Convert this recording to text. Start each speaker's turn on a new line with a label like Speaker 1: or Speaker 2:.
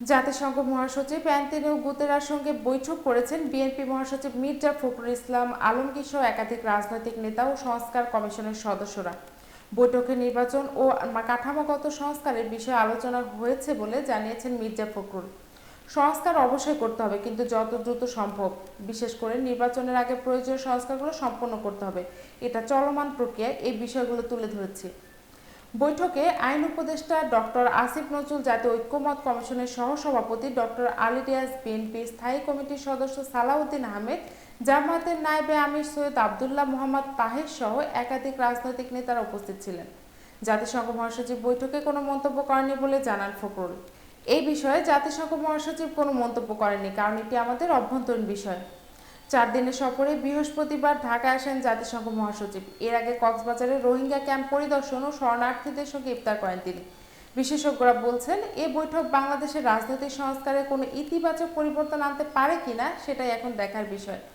Speaker 1: জাতিসংঘ মহাসচিব অ্যান্টোনিও গুতেরেসের সঙ্গে বৈঠক করেছেন বিএনপি মহাসচিব মির্জা ফখরুল ইসলাম আলমগীর সহ একাধিক রাজনৈতিক নেতা ও সংস্কার কমিশনের সদস্যরা। বৈঠকে নির্বাচন ও কাঠামোগত সংস্কারের বিষয়ে আলোচনা হয়েছে বলে জানিয়েছেন মির্জা ফখরুল। সংস্কার অবশ্যই করতে হবে, কিন্তু যত দ্রুত সম্ভব। বিশেষ করে নির্বাচনের আগে প্রয়োজনীয় সংস্কারগুলো সম্পন্ন করতে হবে, এটা চলমান প্রক্রিয়া। এই বিষয়গুলো তুলে ধরেছি। বৈঠকে আইন উপদেষ্টা ডক্টর আসিফ নজরুল, জাতীয় ঐক্যমত্য কমিশনের সহসভাপতি ডক্টর আলী রিয়াজ, বিএনপি স্থায়ী কমিটির সদস্য সালাউদ্দিন আহমেদ, জামায়াতের নায়েবে আমির সৈয়দ আবদুল্লাহ মোহাম্মদ তাহের সহ একাধিক রাজনৈতিক নেতারা উপস্থিত ছিলেন। জাতিসংঘ মহাসচিব বৈঠকে কোনো মন্তব্য করেননি বলে জানান ফখরুল। এই বিষয়ে জাতিসংঘ মহাসচিব কোনো মন্তব্য করেননি, কারণ এটি আমাদের অভ্যন্তরীণ বিষয়। 4 দিনের সফরে বৃহস্পতিবার ঢাকায় আসেন জাতিসংঘ মহাসচিব। এর আগে কক্সবাজারে রোহিঙ্গা ক্যাম্প পরিদর্শন ও শরণার্থীদের সঙ্গে ইফতার করেন তিনি। বিশেষজ্ঞরা বলছেন, এ বৈঠক বাংলাদেশের রাজনৈতিক সংস্কারে কোনো ইতিবাচক পরিবর্তন আনতে পারে কিনা সেটাই এখন দেখার বিষয়।